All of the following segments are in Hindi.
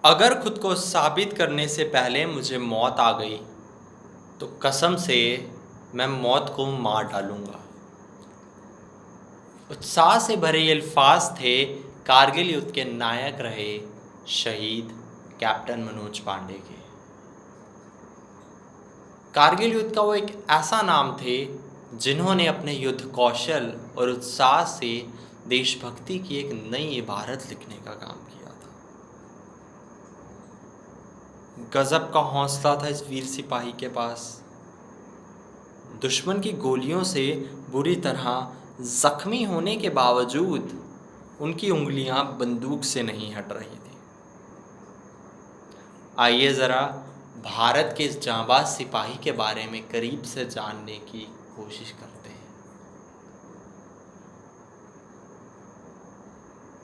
अगर खुद को साबित करने से पहले मुझे मौत आ गई तो कसम से मैं मौत को मार डालूंगा। उत्साह से भरे ये अल्फाज थे कारगिल युद्ध के नायक रहे शहीद कैप्टन मनोज पांडे के। कारगिल युद्ध का वो एक ऐसा नाम थे जिन्होंने अपने युद्ध कौशल और उत्साह से देशभक्ति की एक नई इबारत लिखने का काम किया था। गजब का हौसला था इस वीर सिपाही के पास। दुश्मन की गोलियों से बुरी तरह जख्मी होने के बावजूद उनकी उंगलियां बंदूक से नहीं हट रही थी। आइए ज़रा भारत के इस जांबाज सिपाही के बारे में करीब से जानने की कोशिश करते हैं।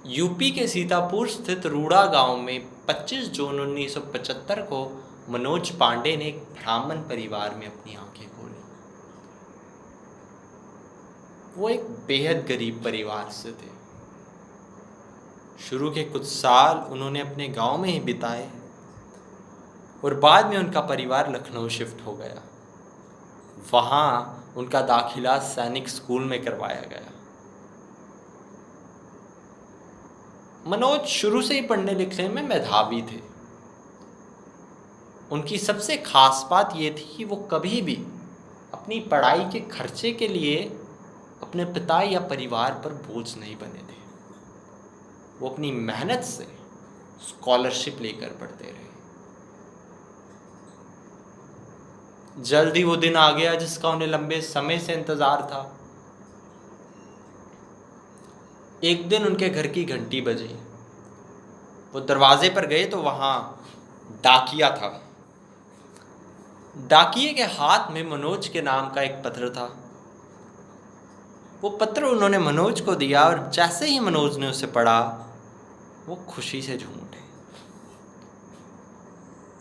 यूपी के सीतापुर स्थित रूड़ा गांव में 25 जून 1975 को मनोज पांडे ने एक ब्राह्मण परिवार में अपनी आंखें खोली। वो एक बेहद गरीब परिवार से थे। शुरू के कुछ साल उन्होंने अपने गांव में ही बिताए और बाद में उनका परिवार लखनऊ शिफ्ट हो गया। वहाँ उनका दाखिला सैनिक स्कूल में करवाया गया। मनोज शुरू से ही पढ़ने लिखने में मेधावी थे। उनकी सबसे खास बात यह थी कि वो कभी भी अपनी पढ़ाई के खर्चे के लिए अपने पिता या परिवार पर बोझ नहीं बने थे। वो अपनी मेहनत से स्कॉलरशिप लेकर पढ़ते रहे। जल्द ही वो दिन आ गया जिसका उन्हें लंबे समय से इंतजार था। एक दिन उनके घर की घंटी बजी। वो दरवाजे पर गए तो वहां डाकिया था। डाकिये के हाथ में मनोज के नाम का एक पत्र था। वो पत्र उन्होंने मनोज को दिया और जैसे ही मनोज ने उसे पढ़ा वो खुशी से झूम उठे।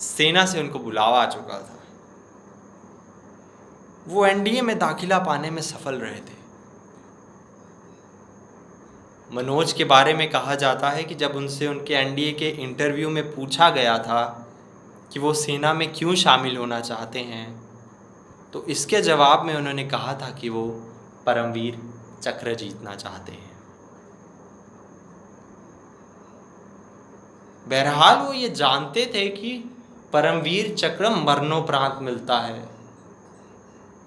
सेना से उनको बुलावा आ चुका था। वो एनडीए में दाखिला पाने में सफल रहे थे। मनोज के बारे में कहा जाता है कि जब उनसे उनके एनडीए के इंटरव्यू में पूछा गया था कि वो सेना में क्यों शामिल होना चाहते हैं, तो इसके जवाब में उन्होंने कहा था कि वो परमवीर चक्र जीतना चाहते हैं। बहरहाल वो ये जानते थे कि परमवीर चक्र मरणोपरांत मिलता है,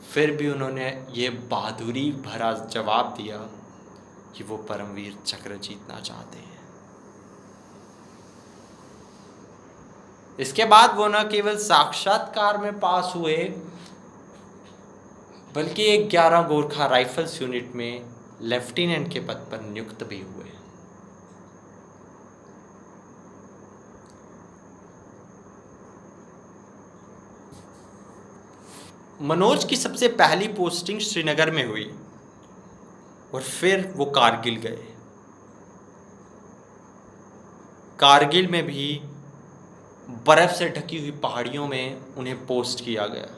फिर भी उन्होंने ये बहादुरी भरा जवाब दिया कि वो परमवीर चक्र जीतना चाहते हैं। इसके बाद वो न केवल साक्षात्कार में पास हुए बल्कि 11 गोरखा राइफल्स यूनिट में लेफ्टिनेंट के पद पर नियुक्त भी हुए। मनोज की सबसे पहली पोस्टिंग श्रीनगर में हुई और फिर वो कारगिल गए। कारगिल में भी बर्फ से ढकी हुई पहाड़ियों में उन्हें पोस्ट किया गया।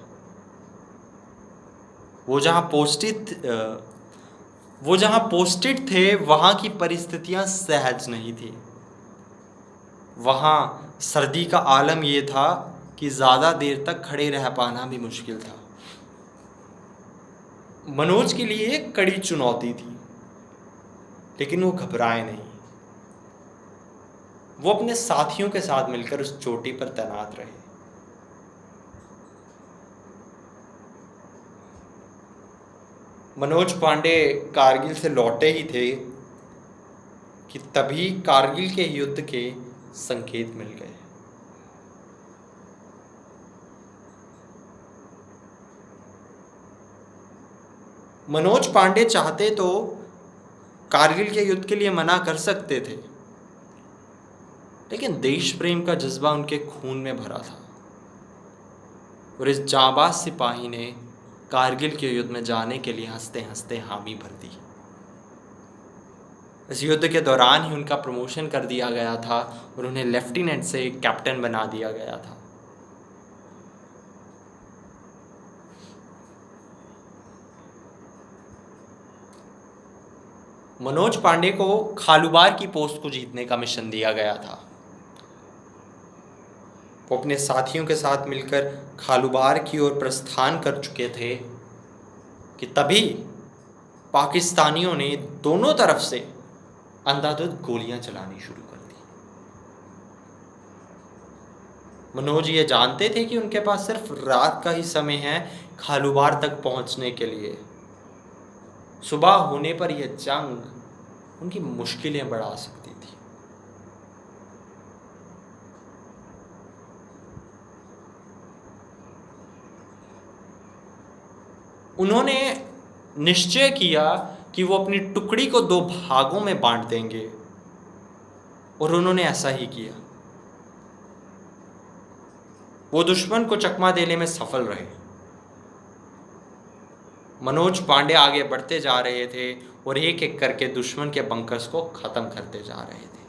वो जहां पोस्टेड थे वहां की परिस्थितियां सहज नहीं थी। वहां सर्दी का आलम यह था कि ज़्यादा देर तक खड़े रह पाना भी मुश्किल था। मनोज के लिए एक कड़ी चुनौती थी, लेकिन वो घबराए नहीं। वो अपने साथियों के साथ मिलकर उस चोटी पर तैनात रहे। मनोज पांडे कारगिल से लौटे ही थे कि तभी कारगिल के युद्ध के संकेत मिल गए। मनोज पांडे चाहते तो कारगिल के युद्ध के लिए मना कर सकते थे, लेकिन देश प्रेम का जज्बा उनके खून में भरा था और इस जाबाज सिपाही ने कारगिल के युद्ध में जाने के लिए हंसते हंसते हामी भर दी। इस युद्ध के दौरान ही उनका प्रमोशन कर दिया गया था और उन्हें लेफ्टिनेंट से कैप्टन बना दिया गया था। मनोज पांडे को खालूबार की पोस्ट को जीतने का मिशन दिया गया था। वो अपने साथियों के साथ मिलकर खालूबार की ओर प्रस्थान कर चुके थे कि तभी पाकिस्तानियों ने दोनों तरफ से अंधाधुंध गोलियां चलानी शुरू कर दी। मनोज ये जानते थे कि उनके पास सिर्फ रात का ही समय है खालूबार तक पहुंचने के लिए। सुबह होने पर यह जंग उनकी मुश्किलें बढ़ा सकती थी। उन्होंने निश्चय किया कि वो अपनी टुकड़ी को 2 भागों में बांट देंगे और उन्होंने ऐसा ही किया। वो दुश्मन को चकमा देने में सफल रहे। मनोज पांडे आगे बढ़ते जा रहे थे और एक एक करके दुश्मन के बंकर्स को खत्म करते जा रहे थे।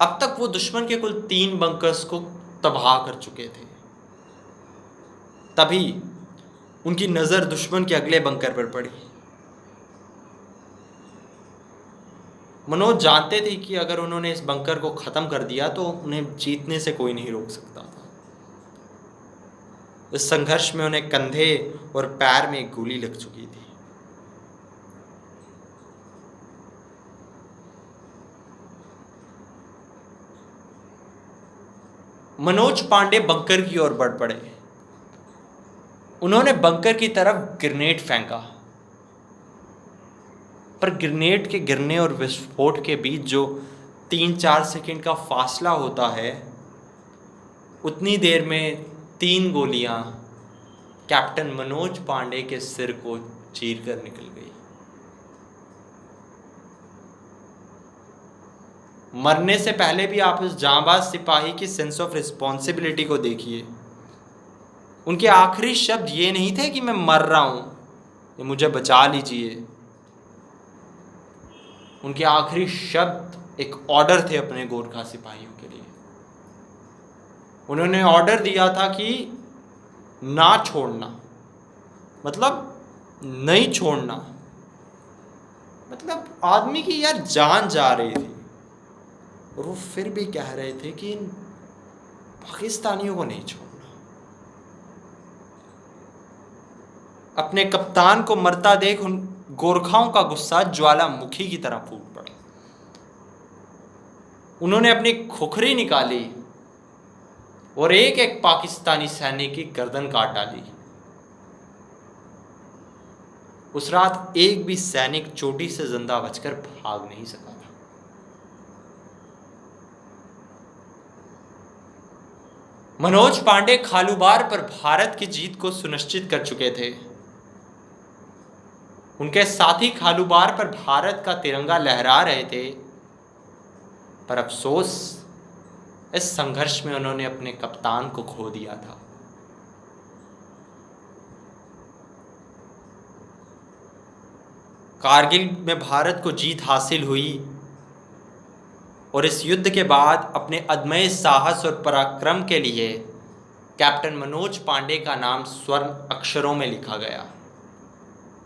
अब तक वो दुश्मन के कुल 3 बंकर्स को तबाह कर चुके थे। तभी उनकी नजर दुश्मन के अगले बंकर पर पड़ी। मनोज जानते थे कि अगर उन्होंने इस बंकर को खत्म कर दिया तो उन्हें जीतने से कोई नहीं रोक सकता था। इस संघर्ष में उन्हें कंधे और पैर में एक गोली लग चुकी थी। मनोज पांडे बंकर की ओर बढ़ पड़े। उन्होंने बंकर की तरफ ग्रेनेड फेंका, पर ग्रेनेड के गिरने और विस्फोट के बीच जो 3-4 सेकंड का फासला होता है, उतनी देर में 3 गोलियां कैप्टन मनोज पांडे के सिर को चीर कर निकल गई। मरने से पहले भी आप उस जांबाज सिपाही की सेंस ऑफ रिस्पॉन्सिबिलिटी को देखिए। उनके आखिरी शब्द ये नहीं थे कि मैं मर रहा हूं, ये मुझे बचा लीजिए। उनके आखिरी शब्द एक ऑर्डर थे अपने गोरखा सिपाहियों के लिए। उन्होंने ऑर्डर दिया था कि ना छोड़ना, मतलब नहीं छोड़ना। मतलब आदमी की यार जान जा रही थी और वो फिर भी कह रहे थे कि इन पाकिस्तानियों को नहीं छोड़ना। अपने कप्तान को मरता देख उन गोरखाओं का गुस्सा ज्वालामुखी की तरह फूट पड़ा। उन्होंने अपनी खुखरी निकाली और एक एक पाकिस्तानी सैनिक की गर्दन काट डाली। उस रात एक भी सैनिक चोटी से जिंदा बचकर भाग नहीं सका था। मनोज पांडे खालूबार पर भारत की जीत को सुनिश्चित कर चुके थे। उनके साथी खालूबार पर भारत का तिरंगा लहरा रहे थे, पर अफसोस इस संघर्ष में उन्होंने अपने कप्तान को खो दिया था। कारगिल में भारत को जीत हासिल हुई और इस युद्ध के बाद अपने अदम्य साहस और पराक्रम के लिए कैप्टन मनोज पांडे का नाम स्वर्ण अक्षरों में लिखा गया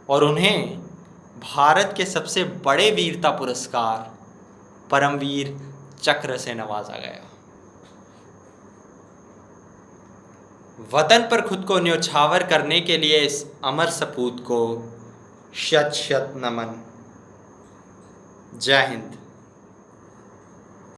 और उन्हें भारत के सबसे बड़े वीरता पुरस्कार परमवीर चक्र से नवाजा गया। वतन पर खुद को न्योछावर करने के लिए इस अमर सपूत को शत शत नमन। जय हिंद।